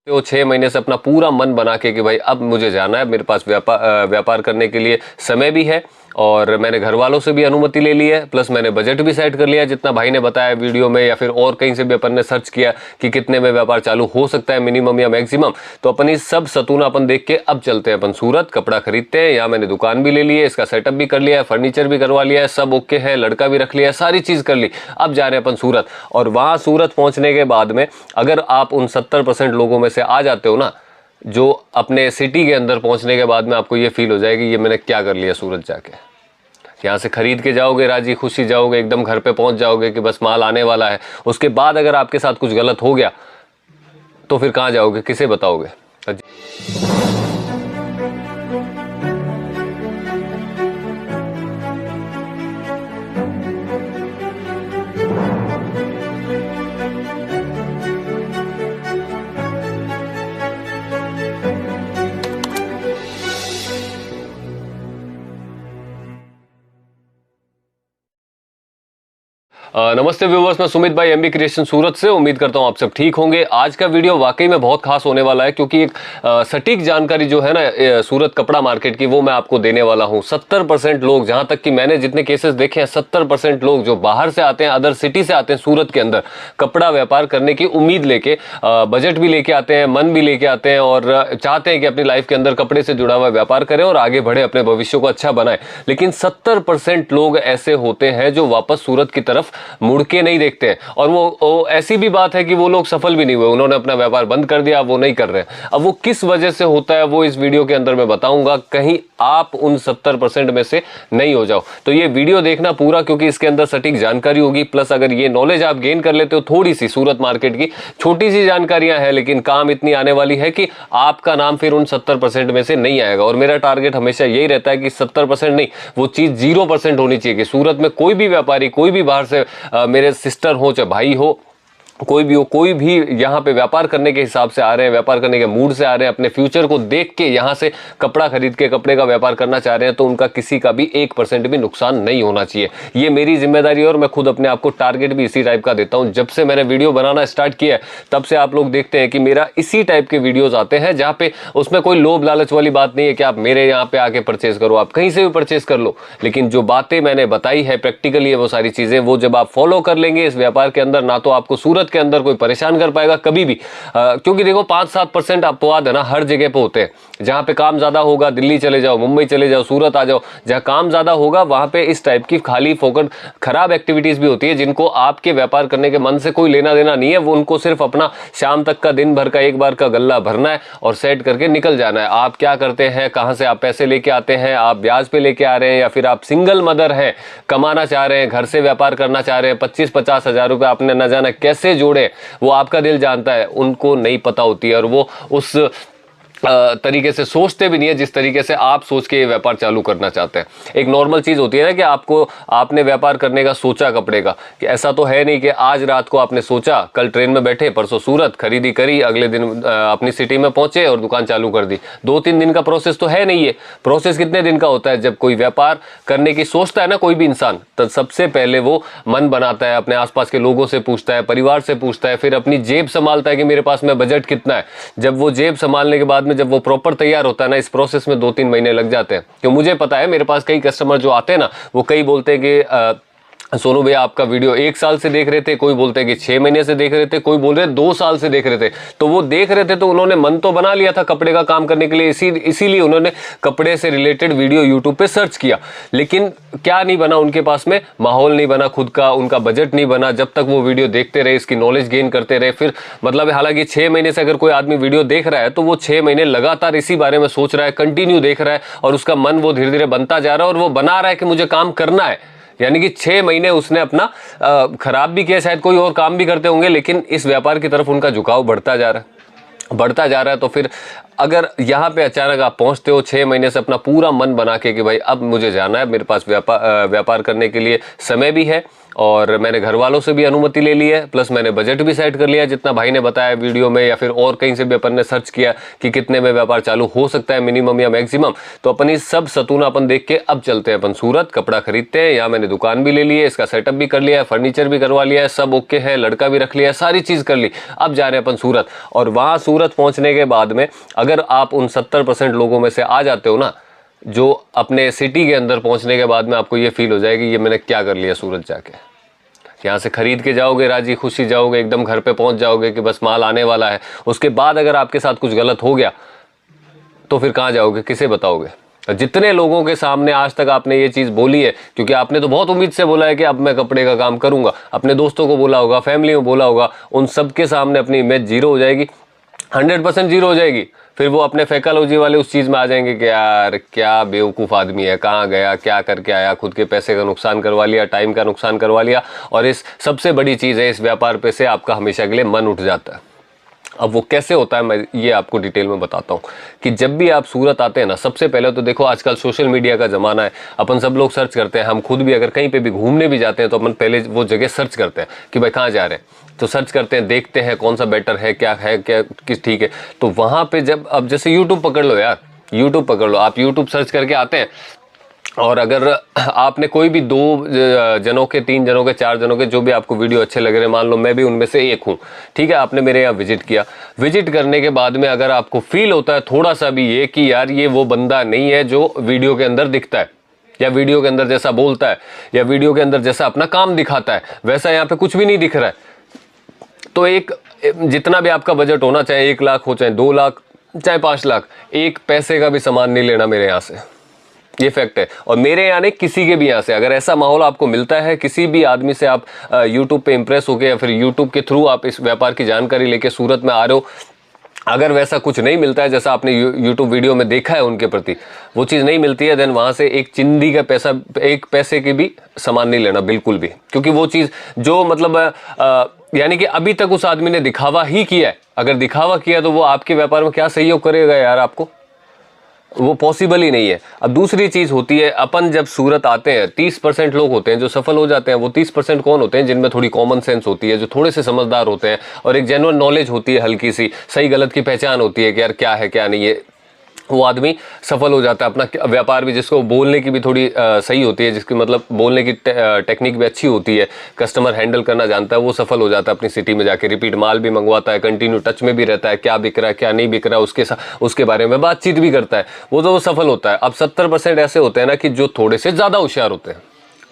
वो 6 महीने से अपना पूरा मन बना के कि भाई अब मुझे जाना है, मेरे पास व्यापार करने के लिए समय भी है और मैंने घर वालों से भी अनुमति ले ली है, प्लस मैंने बजट भी सेट कर लिया है जितना भाई ने बताया वीडियो में या फिर और कहीं से भी अपन ने सर्च किया कि कितने में व्यापार चालू हो सकता है मिनिमम या मैक्सिमम। तो अपन इस सब सतूना अपन देख के अब चलते हैं अपन सूरत, कपड़ा खरीदते हैं। यहाँ मैंने दुकान भी ले ली है, इसका सेटअप भी कर लिया है, फर्नीचर भी करवा लिया है, सब ओके है, लड़का भी रख लिया है, सारी चीज़ कर ली। अब जा रहे हैं अपन सूरत और वहाँ सूरत पहुँचने के बाद में अगर आप उन 70% लोगों में से आ जाते हो ना, जो अपने सिटी के अंदर पहुंचने के बाद में आपको ये फील हो जाएगी ये मैंने क्या कर लिया सूरत जाके। यहाँ से खरीद के जाओगे, राजी खुशी जाओगे, एकदम घर पे पहुंच जाओगे कि बस माल आने वाला है। उसके बाद अगर आपके साथ कुछ गलत हो गया तो फिर कहाँ जाओगे, किसे बताओगे। नमस्ते व्यूवर्स, मैं सुमित भाई एमबी क्रिएशन सूरत से। उम्मीद करता हूं आप सब ठीक होंगे। आज का वीडियो वाकई में बहुत खास होने वाला है क्योंकि एक सटीक जानकारी जो है ना सूरत कपड़ा मार्केट की वो मैं आपको देने वाला हूं। 70% लोग, जहां तक कि मैंने जितने केसेस देखे हैं, 70% लोग जो बाहर से आते हैं, अदर सिटी से आते हैं सूरत के अंदर कपड़ा व्यापार करने की उम्मीद लेके, बजट भी लेके आते हैं, मन भी लेके आते हैं और चाहते हैं कि अपनी लाइफ के अंदर कपड़े से जुड़ा हुआ व्यापार करें और आगे बढ़े, अपने भविष्य को अच्छा बनाए। लेकिन 70% लोग ऐसे होते हैं जो वापस सूरत की तरफ मुड़ के नहीं देखते हैं। और वो ऐसी भी बात है कि वो लोग सफल भी नहीं हुए, उन्होंने अपना व्यापार बंद कर दिया, वो नहीं कर रहे। अब वो किस वजह से होता है वो इस वीडियो के अंदर मैं बताऊंगा, कहीं आप उन 70% में से नहीं हो जाओ। तो ये वीडियो देखना पूरा, क्योंकि इसके अंदर सटीक जानकारी होगी। प्लस अगर ये नॉलेज आप गेन कर लेते हो, थोड़ी सी सूरत मार्केट की छोटी सी जानकारियां हैं लेकिन काम इतनी आने वाली है कि आपका नाम फिर उन 70% में से नहीं आएगा। और मेरा टारगेट हमेशा यही रहता है कि 70% नहीं, वो चीज 0% होनी चाहिए कि सूरत में कोई भी व्यापारी, कोई भी बाहर से मेरे सिस्टर हो चाहे भाई हो, कोई भी हो, कोई भी यहाँ पे व्यापार करने के हिसाब से आ रहे हैं, व्यापार करने के मूड से आ रहे हैं, अपने फ्यूचर को देख के यहाँ से कपड़ा खरीद के कपड़े का व्यापार करना चाह रहे हैं, तो उनका किसी का भी 1% भी नुकसान नहीं होना चाहिए। ये मेरी जिम्मेदारी है और मैं खुद अपने आप को टारगेट भी इसी टाइप का देता हूँ। जब से मैंने वीडियो बनाना स्टार्ट किया है तब से आप लोग देखते हैं कि मेरा इसी टाइप के वीडियोज आते हैं, जहाँ पे उसमें कोई लोभ लालच वाली बात नहीं है कि आप मेरे यहाँ पे आके परचेज करो, आप कहीं से भी परचेज कर लो। लेकिन जो बातें मैंने बताई है प्रैक्टिकली है, वो सारी चीजें वो जब आप फॉलो कर लेंगे इस व्यापार के अंदर, ना तो आपको सूरत के अंदर कोई परेशान कर पाएगा कभी भी। क्योंकि देखो 5-7% अपवाद है ना हर जगह पे होते हैं। जहां पे काम ज्यादा होगा दिल्ली चले जाओ, मुंबई चले जाओ, सूरत आ जाओ, जहां काम ज्यादा होगा वहां पे इस टाइप की खाली फोकट खराब एक्टिविटीज भी होती है, जिनको आपके व्यापार करने के मन से कोई लेना देना नहीं है। वो उनको सिर्फ अपना शाम तक का, दिन भर का एक बार का गल्ला भरना है और सेट करके निकल जाना है। आप क्या करते हैं, कहां से आप पैसे लेके आते हैं, आप ब्याज पे लेके आ रहे हैं या फिर आप सिंगल मदर हैं, कमाना चाह रहे हैं, घर से व्यापार करना चाह रहे हैं, 25-50 हजार रुपए आपने न जाना कैसे जोड़े, वो आपका दिल जानता है, उनको नहीं पता होती है और वो उस तरीके से सोचते भी नहीं है जिस तरीके से आप सोच के ये व्यापार चालू करना चाहते हैं। एक नॉर्मल चीज होती है ना कि आपने व्यापार करने का सोचा कपड़े का, कि ऐसा तो है नहीं कि आज रात को आपने सोचा, कल ट्रेन में बैठे, परसों सूरत खरीदी करी, अगले दिन अपनी सिटी में पहुंचे और दुकान चालू कर दी। 2-3 दिन का प्रोसेस तो है नहीं। ये प्रोसेस कितने दिन का होता है? जब कोई व्यापार करने की सोचता है ना कोई भी इंसान, तो सबसे पहले वो मन बनाता है, अपने आसपास के लोगों से पूछता है, परिवार से पूछता है, फिर अपनी जेब संभालता है कि मेरे पास में बजट कितना है। जब वो जेब संभालने के बाद में जब वो प्रॉपर तैयार होता है ना, इस प्रोसेस में 2-3 महीने लग जाते हैं। क्यों मुझे पता है, मेरे पास कई कस्टमर जो आते हैं ना, वो कई बोलते हैं कि सोनू भैया आपका वीडियो 1 साल से देख रहे थे, कोई बोलते हैं कि 6 महीने से देख रहे थे, कोई बोल रहे 2 साल से देख रहे थे। तो वो देख रहे थे तो उन्होंने मन तो बना लिया था कपड़े का काम करने के लिए, इसीलिए उन्होंने कपड़े से रिलेटेड वीडियो यूट्यूब पे सर्च किया। लेकिन क्या नहीं बना उनके पास में? माहौल नहीं बना खुद का, उनका बजट नहीं बना। जब तक वो वीडियो देखते रहे, इसकी नॉलेज गेन करते रहे, फिर मतलब हालांकि 6 महीने से अगर कोई आदमी वीडियो देख रहा है तो वो 6 महीने लगातार इसी बारे में सोच रहा है, कंटिन्यू देख रहा है और उसका मन वो धीरे धीरे बनता जा रहा है और वो बना रहा है कि मुझे काम करना है। यानी कि 6 महीने उसने अपना खराब भी किया, शायद कोई और काम भी करते होंगे, लेकिन इस व्यापार की तरफ उनका झुकाव बढ़ता जा रहा है। तो फिर अगर यहाँ पे अचानक आप पहुँचते हो 6 महीने से अपना पूरा मन बना के कि भाई अब मुझे जाना है, मेरे पास व्यापार करने के लिए समय भी है और मैंने घर वालों से भी अनुमति ले ली है, प्लस मैंने बजट भी सेट कर लिया जितना भाई ने बताया वीडियो में, या फिर और कहीं से भी अपन ने सर्च किया कि कितने में व्यापार चालू हो सकता है मिनिमम या मैक्सिमम। तो अपन इस सब सतूना अपन देख के अब चलते हैं अपन सूरत, कपड़ा खरीदते हैं। यहाँ मैंने दुकान भी ले ली है, इसका सेटअप भी कर लिया है, फर्नीचर भी करवा लिया है, सब ओके है, लड़का भी रख लिया है, सारी चीज़ कर ली। अब जा रहे हैं अपन सूरत, और वहाँ सूरत पहुँचने के बाद में अगर आप उन 70% लोगों में से आ जाते हो ना, जो अपने सिटी के अंदर पहुँचने के बाद में आपको ये फील हो जाएगी ये मैंने क्या कर लिया सूरत जाके। यहाँ से खरीद के जाओगे, राजी खुशी जाओगे, एकदम घर पे पहुँच जाओगे कि बस माल आने वाला है। उसके बाद अगर आपके साथ कुछ गलत हो गया तो फिर कहाँ जाओगे, किसे बताओगे? जितने लोगों के सामने आज तक आपने ये चीज़ बोली है, क्योंकि आपने तो बहुत उम्मीद से बोला है कि अब मैं कपड़े का काम करूंगा, अपने दोस्तों को बोला होगा, फैमिली में बोला होगा, उन सब के सामने अपनी इमेज जीरो हो जाएगी, 100% जीरो हो जाएगी। फिर वो अपने फैकालॉजी वाले उस चीज़ में आ जाएंगे कि यार क्या बेवकूफ़ आदमी है, कहाँ गया, क्या करके आया, खुद के पैसे का नुकसान करवा लिया, टाइम का नुकसान करवा लिया। और इस सबसे बड़ी चीज़ है, इस व्यापार पे से आपका हमेशा के लिए मन उठ जाता है। अब वो कैसे होता है मैं ये आपको डिटेल में बताता हूँ कि जब भी आप सूरत आते हैं ना, सबसे पहले तो देखो आजकल सोशल मीडिया का ज़माना है, अपन सब लोग सर्च करते हैं। हम खुद भी अगर कहीं पे भी घूमने भी जाते हैं तो अपन पहले वो जगह सर्च करते हैं कि भाई कहाँ जा रहे हैं, तो सर्च करते हैं, देखते हैं कौन सा बेटर है, क्या किस ठीक है। तो वहाँ पर जब अब जैसे यूट्यूब पकड़ लो यार, यूट्यूब पकड़ लो, आप यूट्यूब सर्च करके आते हैं, और अगर आपने कोई भी 2 जनों के, 3 जनों के, 4 जनों के जो भी आपको वीडियो अच्छे लग रहे हैं, मान लो मैं भी उनमें से एक हूँ, ठीक है, आपने मेरे यहाँ विजिट किया, विजिट करने के बाद में अगर आपको फील होता है थोड़ा सा भी ये कि यार ये वो बंदा नहीं है जो वीडियो के अंदर दिखता है, या वीडियो के अंदर जैसा बोलता है, या वीडियो के अंदर जैसा अपना काम दिखाता है, वैसा यहाँ पे कुछ भी नहीं दिख रहा है, तो एक जितना भी आपका बजट होना, चाहे 1 लाख हो, चाहे 2 लाख, चाहे 5 लाख, एक पैसे का भी सामान नहीं लेना मेरे यहाँ से, ये फैक्ट है। और मेरे यहाँ नहीं, किसी के भी यहाँ से अगर ऐसा माहौल आपको मिलता है, किसी भी आदमी से आप यूट्यूब पे इंप्रेस होके या फिर यूट्यूब के थ्रू आप इस व्यापार की जानकारी लेके सूरत में आ रहे हो, अगर वैसा कुछ नहीं मिलता है जैसा आपने यूट्यूब वीडियो में देखा है उनके प्रति, वो चीज़ नहीं मिलती है, देन वहाँ से एक चिंदी का पैसा, 1 पैसे की भी सामान नहीं लेना बिल्कुल भी, क्योंकि वो चीज़ जो मतलब यानी कि अभी तक उस आदमी ने दिखावा ही किया है। अगर दिखावा किया तो वो आपके व्यापार में क्या सहयोग करेगा यार, आपको वो पॉसिबल ही नहीं है। अब दूसरी चीज़ होती है, अपन जब सूरत आते हैं 30% लोग होते हैं जो सफल हो जाते हैं। वो 30% कौन होते हैं? जिनमें थोड़ी कॉमन सेंस होती है, जो थोड़े से समझदार होते हैं, और एक जेन्युइन नॉलेज होती है, हल्की सी सही गलत की पहचान होती है कि यार क्या है क्या नहीं है। वो आदमी सफल हो जाता है। अपना व्यापार भी, जिसको बोलने की भी थोड़ी सही होती है, जिसकी मतलब बोलने की टेक्निक भी अच्छी होती है, कस्टमर हैंडल करना जानता है, वो सफल हो जाता है। अपनी सिटी में जाके रिपीट माल भी मंगवाता है, कंटिन्यू टच में भी रहता है, क्या बिक रहा है क्या नहीं बिक रहा है उसके बारे में बातचीत भी करता है, वो सफल होता है। अब 70% ऐसे होते हैं ना कि जो थोड़े से ज़्यादा होशियार होते हैं,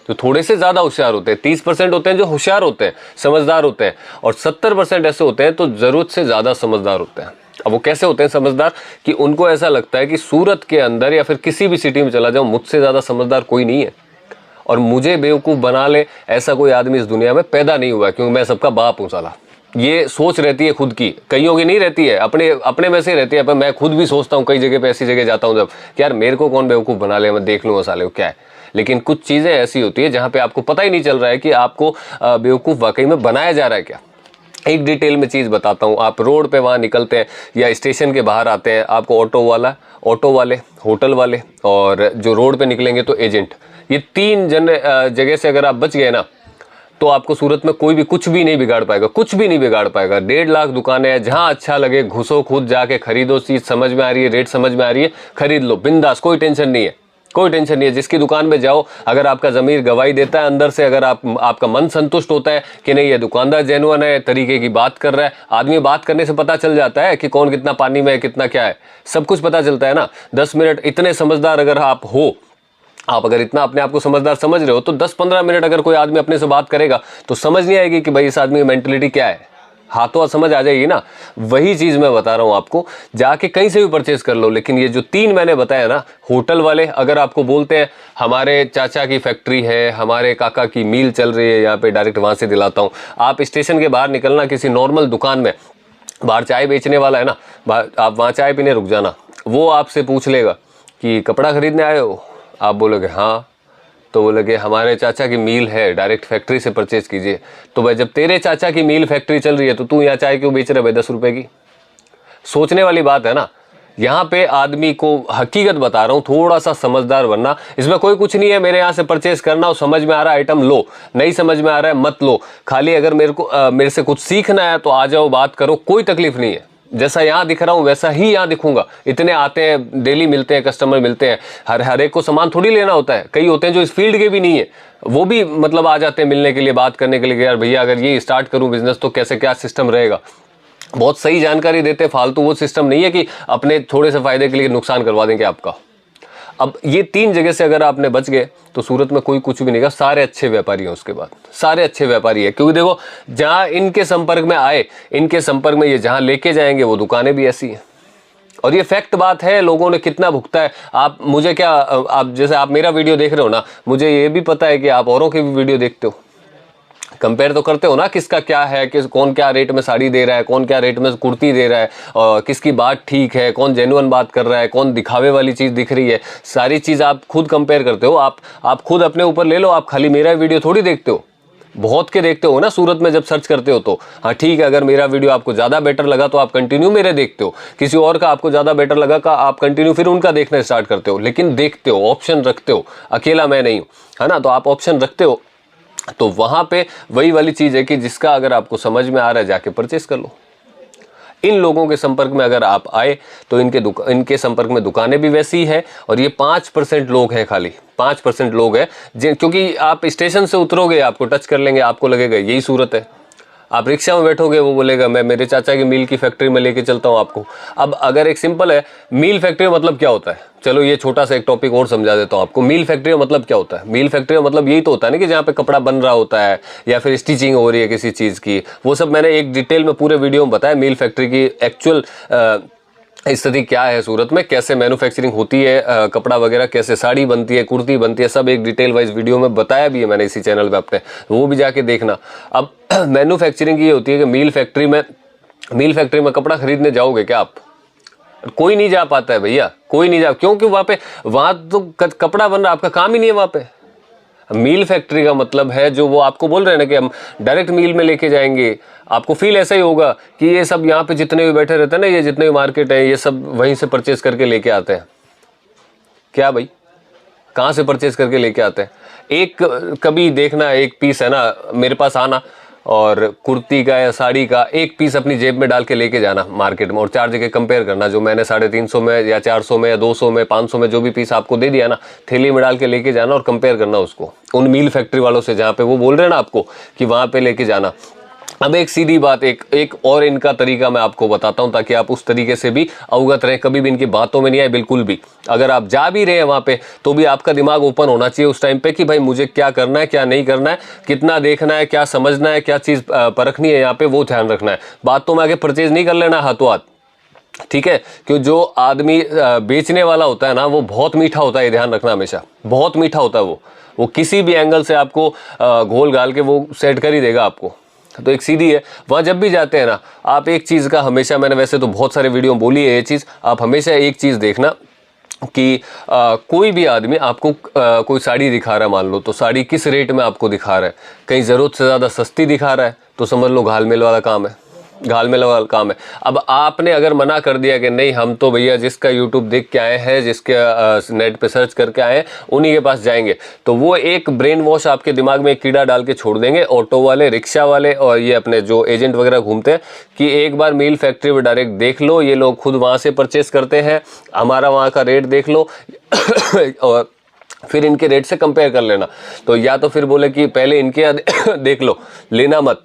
तो थोड़े से ज़्यादा होशियार होते हैं। 30% होते हैं जो होशियार होते हैं, समझदार होते हैं, और 70% ऐसे होते हैं तो ज़रूरत से ज़्यादा समझदार होते हैं। अब वो कैसे होते हैं समझदार? कि उनको ऐसा लगता है कि सूरत के अंदर या फिर किसी भी सिटी में चला जाऊं, मुझसे ज़्यादा समझदार कोई नहीं है, और मुझे बेवकूफ़ बना ले ऐसा कोई आदमी इस दुनिया में पैदा नहीं हुआ, क्योंकि मैं सबका बाप हूँ साला। ये सोच रहती है खुद की, कईयों की नहीं रहती है, अपने में से रहती है। पर मैं खुद भी सोचता हूँ कई जगह पे, ऐसी जगह जाता हूँ जब, कि यार मेरे को कौन बेवकूफ़ बना ले, मैं देख लूँगा साले को क्या है। लेकिन कुछ चीज़ें ऐसी होती है जहाँ पे आपको पता ही नहीं चल रहा है कि आपको बेवकूफ़ वाकई में बनाया जा रहा है क्या। एक डिटेल में चीज़ बताता हूँ। आप रोड पे वहाँ निकलते हैं या स्टेशन के बाहर आते हैं, आपको ऑटो वाले, होटल वाले, और जो रोड पे निकलेंगे तो एजेंट, ये 3 जगह से अगर आप बच गए ना, तो आपको सूरत में कोई भी कुछ भी नहीं बिगाड़ पाएगा, कुछ भी नहीं बिगाड़ पाएगा। 1.5 लाख दुकानें हैं, जहाँ अच्छा लगे घुसो, खुद जाके खरीदो, चीज़ समझ में आ रही है, रेट समझ में आ रही है, खरीद लो बिंदास, कोई टेंशन नहीं है, कोई टेंशन नहीं है। जिसकी दुकान में जाओ, अगर आपका ज़मीर गवाही देता है अंदर से, अगर आपका मन संतुष्ट होता है कि नहीं ये दुकानदार जेन्युइन है, तरीके की बात कर रहा है, आदमी बात करने से पता चल जाता है कि कौन कितना पानी में है, कितना क्या है, सब कुछ पता चलता है ना। 10 मिनट इतने समझदार अगर आप हो, आप अगर इतना अपने आप को समझदार समझ रहे हो, तो 10-15 मिनट अगर कोई आदमी अपने से बात करेगा तो समझ नहीं आएगी कि भाई इस आदमी की मेंटलिटी क्या है, हाथों समझ आ जाएगी ना। वही चीज़ मैं बता रहा हूँ आपको, जाके कहीं से भी परचेज कर लो। लेकिन ये जो 3 मैंने बताया ना, होटल वाले अगर आपको बोलते हैं हमारे चाचा की फैक्ट्री है, हमारे काका की मील चल रही है यहाँ पे, डायरेक्ट वहाँ से दिलाता हूँ। आप स्टेशन के बाहर निकलना, किसी नॉर्मल दुकान में, बाहर चाय बेचने वाला है ना, आप वहाँ चाय पीने रुक जाना, वो आपसे पूछ लेगा कि कपड़ा खरीदने आए हो, आप बोलोगे हाँ, तो बोलोगे हमारे चाचा की मील है, डायरेक्ट फैक्ट्री से परचेज कीजिए। तो भाई जब तेरे चाचा की मील फैक्ट्री चल रही है तो तू यहाँ चाय क्यों बेच रहा है भाई 10 रुपए की? सोचने वाली बात है ना। यहाँ पे आदमी को हकीकत बता रहा हूँ, थोड़ा सा समझदार बनना। इसमें कोई कुछ नहीं है, मेरे यहाँ से परचेस करना हो, समझ में आ रहा है आइटम लो, नहीं समझ में आ रहा है मत लो। खाली अगर मेरे से कुछ सीखना है तो आ जाओ, बात करो, कोई तकलीफ नहीं है। जैसा यहाँ दिख रहा हूँ वैसा ही यहाँ दिखूंगा। इतने आते हैं, डेली मिलते हैं, कस्टमर मिलते हैं, हर एक को सामान थोड़ी लेना होता है। कई होते हैं जो इस फील्ड के भी नहीं है, वो भी मतलब आ जाते हैं मिलने के लिए, बात करने के लिए, यार भैया अगर ये स्टार्ट करूँ बिजनेस तो कैसे क्या सिस्टम रहेगा। बहुत सही जानकारी देते हैं, फालतू वो सिस्टम नहीं है कि अपने थोड़े से फायदे के लिए नुकसान करवा देंगे आपका। अब ये 3 जगह से अगर आपने बच गए तो सूरत में कोई कुछ भी नहीं, सारे अच्छे व्यापारी हैं। उसके बाद सारे अच्छे व्यापारी हैं, क्योंकि देखो जहां इनके संपर्क में आए, इनके संपर्क में ये जहां लेके जाएंगे वो दुकानें भी ऐसी हैं। और ये फैक्ट बात है, लोगों ने कितना भुगता है। आप मुझे क्या, आप जैसे आप मेरा वीडियो देख रहे हो ना, मुझे ये भी पता है कि आप औरों के भी वीडियो देखते हो, कंपेयर तो करते हो ना, किसका क्या है, कौन क्या रेट में साड़ी दे रहा है, कौन क्या रेट में कुर्ती दे रहा है, और किसकी बात ठीक है, कौन जेन्युइन बात कर रहा है, कौन दिखावे वाली चीज़ दिख रही है। सारी चीज़ आप खुद कंपेयर करते हो। आप खुद अपने ऊपर ले लो, आप खाली मेरा वीडियो थोड़ी देखते हो, बहुत के देखते हो ना सूरत में जब सर्च करते हो तो। हाँ ठीक है, अगर मेरा वीडियो आपको ज़्यादा बेटर लगा तो आप कंटिन्यू मेरे देखते हो, किसी और का आपको ज़्यादा बेटर लगा का आप कंटिन्यू फिर उनका देखना स्टार्ट करते हो, लेकिन देखते हो, ऑप्शन रखते हो। अकेला मैं नहीं हूँ, है ना, तो आप ऑप्शन रखते हो। तो वहां पे वही वाली चीज है कि जिसका अगर आपको समझ में आ रहा है जाके परचेस कर लो। इन लोगों के संपर्क में अगर आप आए तो इनके संपर्क में दुकानें भी वैसी है। और ये 5% लोग हैं, खाली 5% लोग हैं, क्योंकि आप स्टेशन से उतरोगे आपको टच कर लेंगे, आपको लगेगा यही सूरत है। आप रिक्शा में बैठोगे, वो बोलेगा मैं मेरे चाचा की मील की फैक्ट्री में लेके चलता हूँ आपको। अब अगर एक सिंपल है, मील फैक्ट्री मतलब क्या होता है, चलो ये छोटा सा एक टॉपिक और समझा देता हूँ आपको। मील फैक्ट्री मतलब क्या होता है? मील फैक्ट्री मतलब यही तो होता है ना कि जहाँ पे कपड़ा बन रहा होता है या फिर स्टिचिंग हो रही है किसी चीज़ की। वो सब मैंने एक डिटेल में पूरे वीडियो में बताया, मील फैक्ट्री की एक्चुअल स्थिति क्या है सूरत में, कैसे मैन्युफैक्चरिंग होती है, कपड़ा वगैरह कैसे साड़ी बनती है, कुर्ती बनती है, सब एक डिटेल वाइज वीडियो में बताया भी है मैंने इसी चैनल पे अपने, वो भी जाके देखना। अब मैन्युफैक्चरिंग ये होती है कि मील फैक्ट्री में कपड़ा खरीदने जाओगे क्या आप? कोई नहीं जा पाता है भैया, कोई नहीं जा, क्योंकि वहाँ तो कपड़ा बन रहा, आपका काम ही नहीं है वहाँ पे। मील फैक्ट्री का मतलब है जो वो आपको बोल रहे हैं ना कि हम डायरेक्ट मील में लेके जाएंगे। आपको फील ऐसा ही होगा कि ये सब यहाँ पे जितने भी बैठे रहते हैं ना, ये जितने भी मार्केट है, ये सब वहीं से परचेस करके लेके आते हैं। क्या भाई, कहाँ से परचेस करके लेके आते हैं? एक कभी देखना, एक पीस है ना मेरे पास आना, और कुर्ती का या साड़ी का एक पीस अपनी जेब में डाल के लेके जाना मार्केट में, और 4 जगह कंपेयर करना, जो मैंने 350 में या 400 में या 200 में 500 में जो भी पीस आपको दे दिया ना, थैली में डाल के लेके जाना और कंपेयर करना उसको उन मील फैक्ट्री वालों से जहाँ पे वो बोल रहे हैं ना आपको कि वहाँ पे लेके जाना। अब एक सीधी बात, एक और इनका तरीका मैं आपको बताता हूं ताकि आप उस तरीके से भी अवगत रहें, कभी भी इनकी बातों में नहीं आए बिल्कुल भी। अगर आप जा भी रहे हैं वहां पे तो भी आपका दिमाग ओपन होना चाहिए उस टाइम पे कि भाई मुझे क्या करना है, क्या नहीं करना है, कितना देखना है, क्या समझना है, क्या चीज़ परखनी है, यहाँ पे वो ध्यान रखना है। बातों में आगे परचेज नहीं कर लेना हाथों हाथ, ठीक है? क्यों जो आदमी बेचने वाला होता है ना, वो बहुत मीठा होता है, ये ध्यान रखना हमेशा, बहुत मीठा होता है वो किसी भी एंगल से आपको घोल घाल के वो सेट कर ही देगा आपको। तो एक सीधी है, वहाँ जब भी जाते हैं ना आप एक चीज़ का हमेशा, मैंने वैसे तो बहुत सारे वीडियो में बोली है ये चीज़, आप हमेशा एक चीज़ देखना कि कोई भी आदमी आपको कोई साड़ी दिखा रहा है, मान लो, तो साड़ी किस रेट में आपको दिखा रहा है। कहीं ज़रूरत से ज़्यादा सस्ती दिखा रहा है तो समझ लो घालमेल वाला काम है, घालमेल वाला काम है। अब आपने अगर मना कर दिया कि नहीं हम तो भैया जिसका यूट्यूब देख के आए हैं, जिसके नेट पे सर्च करके आए हैं उन्हीं के पास जाएंगे, तो वो एक ब्रेन वॉश आपके दिमाग में एक कीड़ा डाल के छोड़ देंगे ऑटो वाले, रिक्शा वाले और ये अपने जो एजेंट वगैरह घूमते हैं कि एक बार मील फैक्ट्री में डायरेक्ट देख लो, ये लोग खुद वहाँ से परचेस करते हैं, हमारा वहाँ का रेट देख लो और फिर इनके रेट से कंपेयर कर लेना। तो या तो फिर बोले कि पहले इनके देख लो, लेना मत,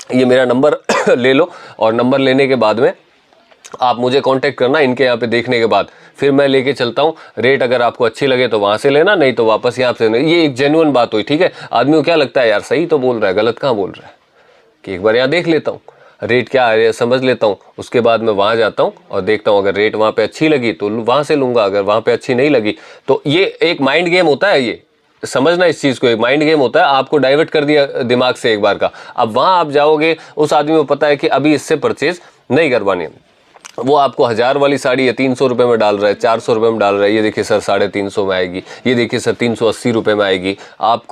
ये मेरा नंबर ले लो और नंबर लेने के बाद में आप मुझे कांटेक्ट करना इनके यहाँ पे देखने के बाद, फिर मैं लेके चलता हूँ। रेट अगर आपको अच्छी लगे तो वहाँ से लेना, नहीं तो वापस यहाँ से लेना। ये एक जेन्युइन बात हुई, ठीक है? आदमी को क्या लगता है यार सही तो बोल रहा है, गलत कहाँ बोल रहा है, कि एक बार यहाँ देख लेता हूँ रेट क्या है, समझ लेता हूँ, उसके बाद मैं वहाँ जाता हूँ और देखता हूँ अगर रेट वहाँ पे अच्छी लगी तो वहाँ से लूँगा, अगर वहाँ पे अच्छी नहीं लगी तो ये एक माइंड गेम होता है, ये समझना इस चीज़ को, एक माइंड गेम होता है। आपको डाइवर्ट कर दिया दिमाग से एक बार का, अब वहाँ आप जाओगे, उस आदमी को पता है कि अभी इससे परचेज नहीं करवानी है, वो आपको 1000 वाली साड़ी है 300 रुपये में डाल रहा है, 400 रुपये में डाल रहा है, ये देखिए सर 350 में आएगी, ये देखिए सर 380 रुपये में आएगी। आप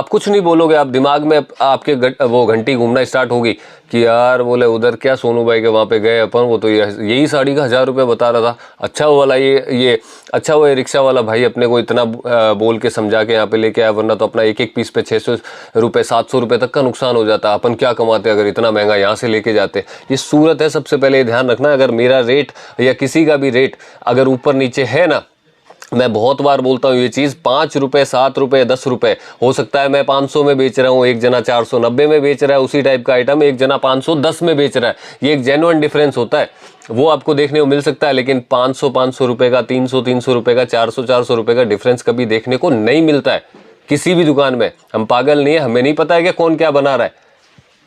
कुछ नहीं बोलोगे, आप दिमाग में आपके वो घंटी घूमना स्टार्ट होगी कि यार बोले उधर क्या सोनू भाई के वहाँ पे गए अपन, वो तो यही साड़ी का 1000 रुपये बता रहा था। अच्छा वो वाला ये अच्छा वो रिक्शा वाला भाई अपने को इतना बोल के समझा के यहाँ पे लेके आया, वरना तो अपना एक एक पीस पे 600 रुपये 700 रुपये तक का नुकसान हो जाता। अपन क्या कमाते अगर इतना महंगा यहाँ से लेके जाते। ये सूरत है, सबसे पहले ये ध्यान रखना। अगर मेरा रेट या किसी का भी रेट अगर ऊपर नीचे है ना, मैं बहुत बार बोलता हूँ ये चीज़, 5 रुपये 7 रुपये 10 रुपये हो सकता है मैं 500 में बेच रहा हूँ, एक जना 490 में बेच रहा है उसी टाइप का आइटम, एक जना 510 में बेच रहा है। ये एक जेन्युइन डिफरेंस होता है, वो आपको देखने को मिल सकता है। लेकिन 500 रुपये का, 300 रुपये का, 400 रुपये का डिफरेंस कभी देखने को नहीं मिलता है किसी भी दुकान में। हम पागल नहीं है, हमें नहीं पता है कि कौन क्या बना रहा है,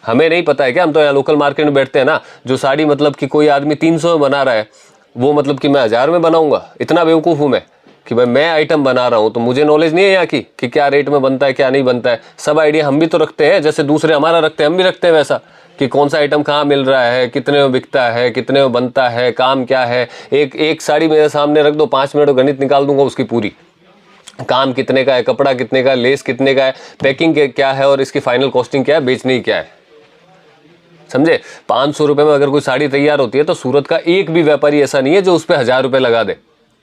हमें नहीं पता है क्या। हम तो यहाँ लोकल मार्केट में बैठते हैं ना, जो साड़ी मतलब कि कोई आदमी 300 में बना रहा है, वो मतलब कि मैं 1000 में बनाऊंगा? इतना बेवकूफ़ हूँ मैं कि भाई मैं आइटम बना रहा हूँ तो मुझे नॉलेज नहीं है यहाँ की कि क्या रेट में बनता है क्या नहीं बनता है। सब आइडिया हम भी तो रखते हैं, जैसे दूसरे हमारा रखते हैं हम भी रखते हैं वैसा, कि कौन सा आइटम कहाँ मिल रहा है, कितने में बिकता है, कितने में बनता है, काम क्या है। एक साड़ी मेरे सामने रख दो, 5 मिनट गणित निकाल दूंगा उसकी पूरी। काम कितने का है, कपड़ा कितने का है, लेस कितने का है, पैकिंग क्या है और इसकी फाइनल कॉस्टिंग क्या है, बेचने की क्या है, समझे। 500 रुपये में अगर कोई साड़ी तैयार होती है तो सूरत का एक भी व्यापारी ऐसा नहीं है जो उस पर 1000 रुपये लगा दे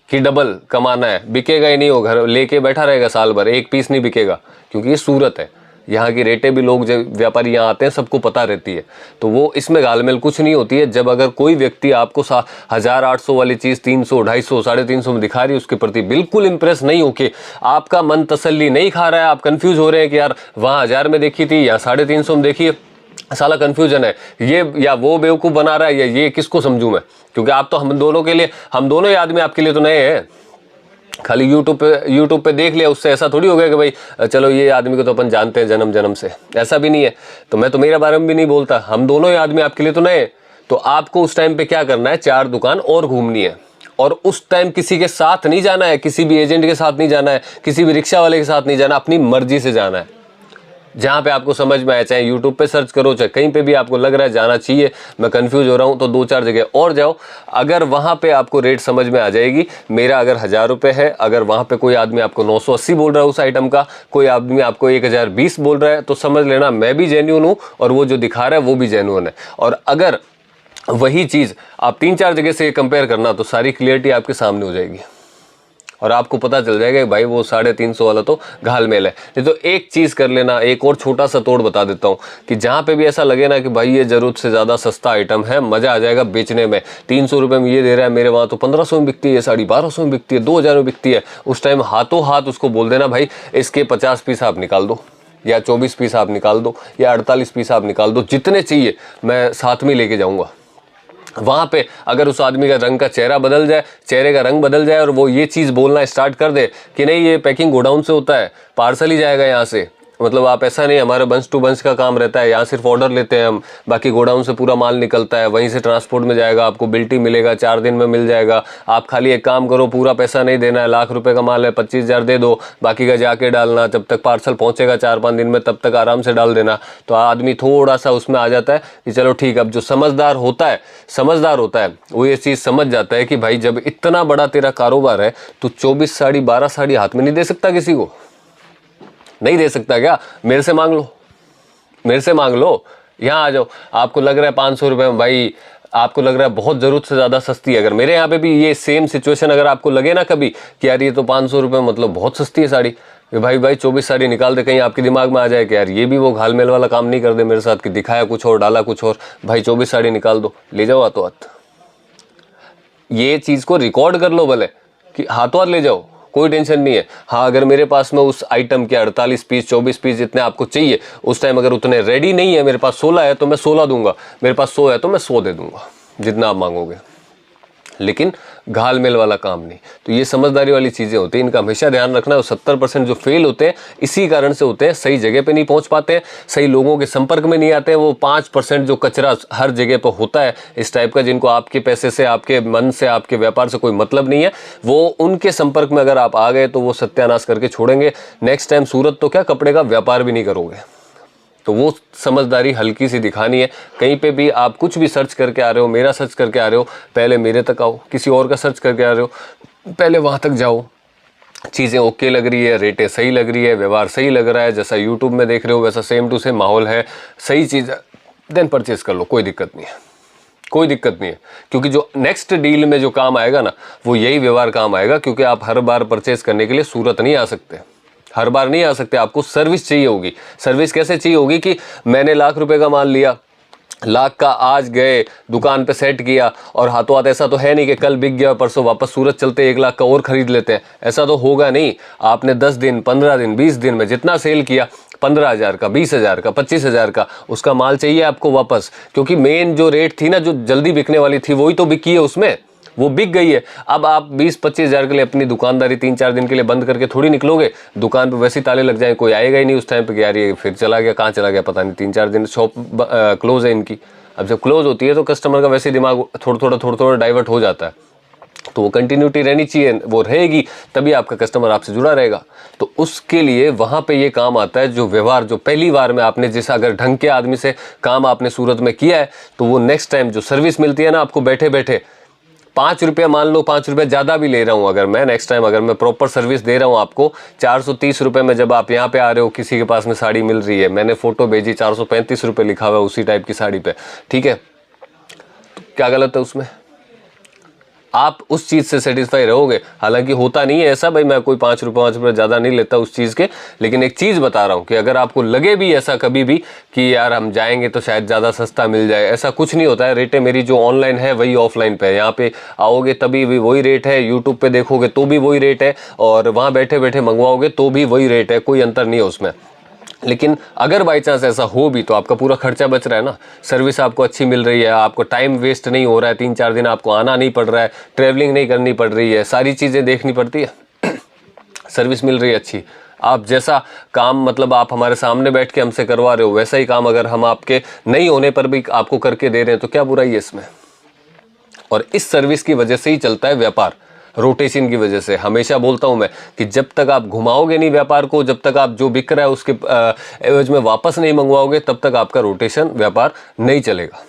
कि डबल कमाना है। बिकेगा ही नहीं, वो घर लेके बैठा रहेगा साल भर, एक पीस नहीं बिकेगा, क्योंकि ये सूरत है। यहाँ की रेटें भी लोग जब व्यापारी यहाँ आते हैं सबको पता रहती है, तो वो इसमें गालमेल कुछ नहीं होती है। जब अगर कोई व्यक्ति आपको 1800 वाली चीज़ 300 250 350 में दिखा रही है, उसके प्रति बिल्कुल इंप्रेस नहीं होके, आपका मन तसल्ली नहीं खा रहा है, आप कंफ्यूज हो रहे हैं कि यार वहाँ 1000 में देखी थी या 350 में देखी है, साला कंफ्यूजन है ये, या वो बेवकूफ़ बना रहा है या ये, किसको समझूं मैं। क्योंकि आप तो हम दोनों के लिए, हम दोनों ही आदमी आपके लिए तो नए हैं। खाली यूट्यूब पे देख लिया उससे ऐसा थोड़ी हो गया कि भाई चलो ये आदमी को तो अपन जानते हैं जन्म जन्म से, ऐसा भी नहीं है। तो मैं तो मेरे बारे में भी नहीं बोलता, हम दोनों ही आदमी आपके लिए तो नए। तो आपको उस टाइम पे क्या करना है, 4 दुकान और घूमनी है, और उस टाइम किसी के साथ नहीं जाना है, किसी भी एजेंट के साथ नहीं जाना है, किसी भी रिक्शा वाले के साथ नहीं जाना, अपनी मर्जी से जाना है। जहाँ पे आपको समझ में आए, चाहे यूट्यूब पे सर्च करो, चाहे कहीं पे भी आपको लग रहा है जाना चाहिए, मैं कंफ्यूज हो रहा हूँ, तो 2-4 जगह और जाओ। अगर वहाँ पे आपको रेट समझ में आ जाएगी, मेरा अगर 1000 रुपये है, अगर वहाँ पे कोई आदमी आपको 980 बोल रहा है उस आइटम का, कोई आदमी आपको 1020 बोल रहा है, तो समझ लेना मैं भी जेन्युइन हूँ और वो जो दिखा रहा है वो भी जेन्युइन है। और अगर वही चीज़ आप 3-4 जगह से कंपेयर करना, तो सारी क्लियरिटी आपके सामने हो जाएगी और आपको पता चल जाएगा कि भाई वो 350 वाला तो घालमेल है। नहीं तो एक चीज़ कर लेना, एक और छोटा सा तोड़ बता देता हूँ, कि जहाँ पे भी ऐसा लगे ना कि भाई ये ज़रूरत से ज़्यादा सस्ता आइटम है, मज़ा आ जाएगा बेचने में, 300 रुपये में ये दे रहा है, मेरे वहाँ तो 1500 में बिकती है, साड़ी 1200 में बिकती है, 2000 में बिकती है, उस टाइम हाथों हाथ उसको बोल देना भाई इसके 50 पीस आप निकाल दो, या 24 पीस आप निकाल दो, या 48 पीस आप निकाल दो, जितने चाहिए मैं साथ में लेके जाऊँगा। वहाँ पे अगर उस आदमी का रंग का चेहरा बदल जाए, चेहरे का रंग बदल जाए, और वो ये चीज़ बोलना स्टार्ट कर दे कि नहीं ये पैकिंग गोडाउन से होता है, पार्सल ही जाएगा यहाँ से, मतलब आप ऐसा नहीं, हमारा बंच टू बंच का काम रहता है, यहाँ सिर्फ ऑर्डर लेते हैं हम, बाकी गोडाउन से पूरा माल निकलता है, वहीं से ट्रांसपोर्ट में जाएगा, आपको बिल्टी मिलेगा, 4 दिन में मिल जाएगा। आप खाली एक काम करो, पूरा पैसा नहीं देना है, लाख रुपए का माल है 25,000 दे दो, बाकी का जाके डालना, जब तक पार्सल पहुँचेगा 4-5 दिन में तब तक आराम से डाल देना। तो आदमी थोड़ा सा उसमें आ जाता है कि चलो ठीक। अब जो समझदार होता है वो ये चीज़ समझ जाता है कि भाई जब इतना बड़ा तेरा कारोबार है तो 24 साड़ी 12 साड़ी हाथ में नहीं दे सकता, किसी को नहीं दे सकता क्या? मेरे से मांग लो, यहाँ आ जाओ। आपको लग रहा है 500 रुपये में, भाई आपको लग रहा है बहुत ज़रूरत से ज़्यादा सस्ती है। अगर मेरे यहाँ पे भी ये सेम सिचुएशन अगर आपको लगे ना कभी कि यार ये तो 500 रुपये मतलब बहुत सस्ती है साड़ी, भाई 24 साड़ी निकाल दे, कहीं आपके दिमाग में आ जाए कि यार ये भी वो घालमेल वाला काम नहीं कर दे मेरे साथ कि दिखाया कुछ और डाला कुछ और। भाई 24 साड़ी निकाल दो, ले जाओ हाथों हाथ। ये चीज़ को रिकॉर्ड कर लो भले कि हाथों हाथ ले जाओ, कोई टेंशन नहीं है। हाँ, अगर मेरे पास में उस आइटम के 48 पीस 24 पीस जितने आपको चाहिए उस टाइम अगर उतने रेडी नहीं है, मेरे पास 16 है तो मैं 16 दूंगा, मेरे पास 100 है तो मैं 100 दे दूंगा, जितना आप मांगोगे, लेकिन घालमेल वाला काम नहीं। तो ये समझदारी वाली चीज़ें होती हैं, इनका हमेशा ध्यान रखना है। 70% जो फेल होते हैं इसी कारण से होते हैं, सही जगह पे नहीं पहुंच पाते हैं, सही लोगों के संपर्क में नहीं आते हैं। वो 5% जो कचरा हर जगह पर होता है इस टाइप का, जिनको आपके पैसे से, आपके मन से, आपके व्यापार से कोई मतलब नहीं है, वो उनके संपर्क में अगर आप आ गए तो वो सत्यानाश करके छोड़ेंगे। नेक्स्ट टाइम सूरत तो क्या, कपड़े का व्यापार भी नहीं करोगे। तो वो समझदारी हल्की सी दिखानी है। कहीं पे भी आप कुछ भी सर्च करके आ रहे हो, मेरा सर्च करके आ रहे हो, पहले मेरे तक आओ। किसी और का सर्च करके आ रहे हो, पहले वहाँ तक जाओ। चीज़ें ओके लग रही है, रेटें सही लग रही है, व्यवहार सही लग रहा है, जैसा यूट्यूब में देख रहे हो वैसा सेम टू सेम माहौल है, सही चीज़ देन परचेज कर लो, कोई दिक्कत नहीं है, कोई दिक्कत नहीं है। क्योंकि जो नेक्स्ट डील में जो काम आएगा ना, वो यही व्यवहार काम आएगा। क्योंकि आप हर बार परचेज करने के लिए सूरत नहीं आ सकते, हर बार नहीं आ सकते, आपको सर्विस चाहिए होगी। सर्विस कैसे चाहिए होगी कि मैंने ₹1,00,000 का माल लिया, 1,00,000 का आज गए दुकान पे सेट किया और हाथों हाथ, ऐसा तो है नहीं कि कल बिक गया परसों वापस सूरत चलते 1,00,000 का और खरीद लेते हैं, ऐसा तो होगा नहीं। आपने 10 दिन 15 दिन 20 दिन में जितना सेल किया, 15,000 का 20,000 का 25,000 का, उसका माल चाहिए आपको वापस। क्योंकि मेन जो रेट थी ना, जो जल्दी बिकने वाली थी, वही तो बिकी है, उसमें वो बिक गई है। अब आप 20-25,000 के लिए अपनी दुकानदारी 3-4 दिन के लिए बंद करके थोड़ी निकलोगे, दुकान पे वैसे ही ताले लग जाए, कोई आएगा ही नहीं उस टाइम पे कि यार ये फिर चला गया, कहाँ चला गया पता नहीं, 3-4 दिन शॉप क्लोज है इनकी। अब जब क्लोज होती है तो कस्टमर का वैसे ही दिमाग थोड़ा थोड़ा डाइवर्ट हो जाता है, तो वो कंटिन्यूटी रहनी चाहिए, वो रहेगी तभी आपका कस्टमर आपसे जुड़ा रहेगा। तो उसके लिए वहाँ पे ये काम आता है, जो व्यवहार जो पहली बार में आपने जैसा अगर ढंग के आदमी से काम आपने सूरत में किया है, तो वो नेक्स्ट टाइम जो सर्विस मिलती है ना आपको बैठे बैठे, ₹5 मान लो, ₹5 ज़्यादा भी ले रहा हूँ अगर मैं नेक्स्ट टाइम, अगर मैं प्रॉपर सर्विस दे रहा हूँ आपको, ₹430 में जब आप यहाँ पे आ रहे हो, किसी के पास में साड़ी मिल रही है, मैंने फ़ोटो भेजी, ₹435 लिखा हुआ है उसी टाइप की साड़ी पे, ठीक है, तो क्या गलत है उसमें? आप उस चीज़ से सेटिस्फाई रहोगे। हालांकि होता नहीं है ऐसा भाई, मैं कोई ₹5 ज़्यादा नहीं लेता उस चीज़ के, लेकिन एक चीज़ बता रहा हूँ कि अगर आपको लगे भी ऐसा कभी भी कि यार हम जाएंगे तो शायद ज़्यादा सस्ता मिल जाए, ऐसा कुछ नहीं होता है। रेटें मेरी जो ऑनलाइन है वही ऑफलाइन पे है, यहाँ पे आओगे तभी भी वही रेट है, यूट्यूब पे देखोगे तो भी वही रेट है, और वहाँ बैठे बैठे मंगवाओगे तो भी वही रेट है, कोई अंतर नहीं है उसमें। लेकिन अगर बाई चांस ऐसा हो भी तो आपका पूरा खर्चा बच रहा है ना, सर्विस आपको अच्छी मिल रही है, आपको टाइम वेस्ट नहीं हो रहा है, 3-4 दिन आपको आना नहीं पड़ रहा है, ट्रैवलिंग नहीं करनी पड़ रही है, सारी चीज़ें देखनी पड़ती है, सर्विस मिल रही है अच्छी। आप जैसा काम मतलब आप हमारे सामने बैठ के हमसे करवा रहे हो, वैसा ही काम अगर हम आपके नहीं होने पर भी आपको करके दे रहे हैं तो क्या बुराई है इसमें? और इस सर्विस की वजह से ही चलता है व्यापार, रोटेशन की वजह से। हमेशा बोलता हूं मैं कि जब तक आप घुमाओगे नहीं व्यापार को, जब तक आप जो बिक रहा है उसके एवज में वापस नहीं मंगवाओगे, तब तक आपका रोटेशन व्यापार नहीं चलेगा।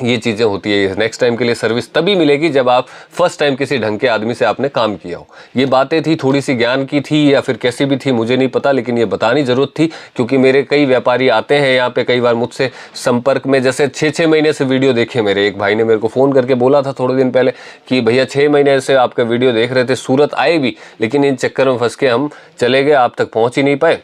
ये चीज़ें होती है। नेक्स्ट टाइम के लिए सर्विस तभी मिलेगी जब आप फर्स्ट टाइम किसी ढंग के आदमी से आपने काम किया हो। ये बातें थी, थोड़ी सी ज्ञान की थी या फिर कैसी भी थी मुझे नहीं पता, लेकिन ये बतानी ज़रूरत थी क्योंकि मेरे कई व्यापारी आते हैं यहाँ पे कई बार मुझसे संपर्क में, जैसे 6-6 महीने से वीडियो देखे मेरे एक भाई ने मेरे को फ़ोन करके बोला था थोड़े दिन पहले कि भैया 6 महीने से आपका वीडियो देख रहे थे, सूरत आए भी, लेकिन इन चक्कर में फंस के हम चले गए, आप तक पहुँच ही नहीं पाए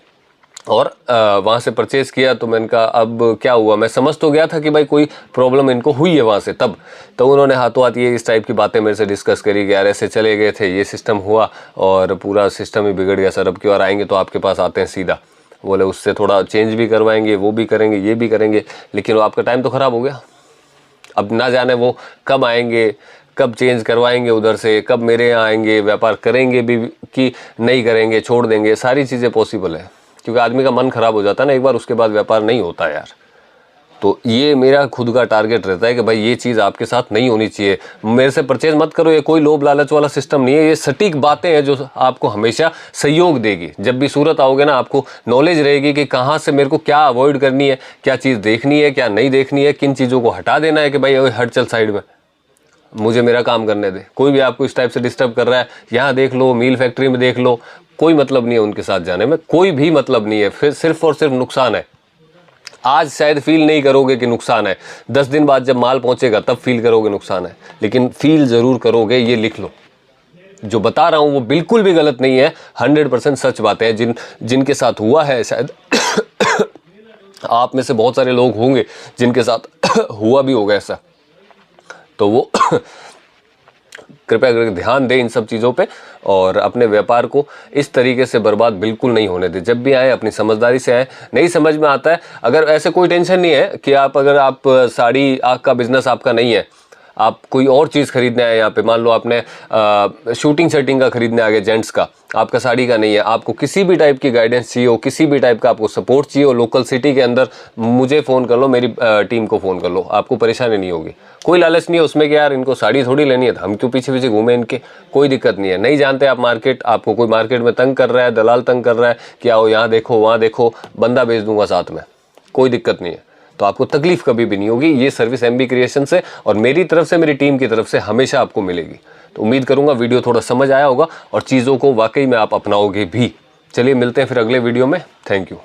और वहाँ से परचेज़ किया। तो मैंने कहा अब क्या हुआ, मैं समझ तो गया था कि भाई कोई प्रॉब्लम इनको हुई है वहाँ से, तब तो उन्होंने हाथों हाथ ये इस टाइप की बातें मेरे से डिस्कस करी कि यार ऐसे चले गए थे, ये सिस्टम हुआ और पूरा सिस्टम ही बिगड़ गया सर, अब की बार आएंगे तो आपके पास आते हैं सीधा, बोले उससे थोड़ा चेंज भी करवाएंगे, वो भी करेंगे, ये भी करेंगे, लेकिन आपका टाइम तो ख़राब हो गया। अब ना जाने वो कब आएंगे, कब चेंज करवाएंगे उधर से, कब मेरे यहाँ आएंगे, व्यापार करेंगे भी कि नहीं करेंगे, छोड़ देंगे, सारी चीज़ें पॉसिबल है क्योंकि आदमी का मन खराब हो जाता है ना एक बार, उसके बाद व्यापार नहीं होता यार। तो ये मेरा खुद का टारगेट रहता है कि भाई ये चीज़ आपके साथ नहीं होनी चाहिए, मेरे से परचेज मत करो, ये कोई लोभ लालच वाला सिस्टम नहीं है, ये सटीक बातें हैं जो आपको हमेशा सहयोग देगी। जब भी सूरत आओगे ना आपको नॉलेज रहेगी कि कहाँ से मेरे को क्या अवॉइड करनी है, क्या चीज़ देखनी है, क्या नहीं देखनी है, किन चीज़ों को हटा देना है कि भाई हट चल साइड में, मुझे मेरा काम करने दे। कोई भी आपको इस टाइप से डिस्टर्ब कर रहा है, यहाँ देख लो, मील फैक्ट्री में देख लो, कोई मतलब नहीं है उनके साथ जाने में, कोई भी मतलब नहीं है, फिर सिर्फ और सिर्फ नुकसान है। आज शायद फील नहीं करोगे कि नुकसान है, 10 दिन बाद जब माल पहुंचेगा तब फील करोगे नुकसान है, लेकिन फील ज़रूर करोगे। ये लिख लो, जो बता रहा हूँ वो बिल्कुल भी गलत नहीं है, 100% सच बातें हैं। जिनके साथ हुआ है, शायद आप में से बहुत सारे लोग होंगे जिनके साथ हुआ भी होगा ऐसा, तो वो कृपया करके ध्यान दें इन सब चीज़ों पे और अपने व्यापार को इस तरीके से बर्बाद बिल्कुल नहीं होने दें। जब भी आए अपनी समझदारी से आए, नहीं समझ में आता है, अगर ऐसे कोई टेंशन नहीं है कि अगर आप साड़ी का बिजनेस आपका नहीं है, आप कोई और चीज़ खरीदने आए यहाँ पे, मान लो आपने शूटिंग सेटिंग का खरीदने आ गए जेंट्स का, आपका साड़ी का नहीं है, आपको किसी भी टाइप की गाइडेंस चाहिए हो, किसी भी टाइप का आपको सपोर्ट चाहिए हो लोकल सिटी के अंदर, मुझे फ़ोन कर लो, मेरी टीम को फ़ोन कर लो, आपको परेशानी नहीं होगी। कोई लालच नहीं है उसमें कि यार इनको साड़ी थोड़ी लेनी है, हम क्यों पीछे पीछे घूमें इनके, कोई दिक्कत नहीं है। नहीं जानते आप मार्केट, आपको कोई मार्केट में तंग कर रहा है, दलाल तंग कर रहा है कि आओ यहाँ देखो वहाँ देखो, बंदा भेज दूंगा साथ में, कोई दिक्कत नहीं है, तो आपको तकलीफ कभी भी नहीं होगी। ये सर्विस एमबी क्रिएशन से और मेरी तरफ से, मेरी टीम की तरफ से हमेशा आपको मिलेगी। तो उम्मीद करूंगा वीडियो थोड़ा समझ आया होगा और चीज़ों को वाकई में आप अपनाओगे भी। चलिए मिलते हैं फिर अगले वीडियो में। Thank you.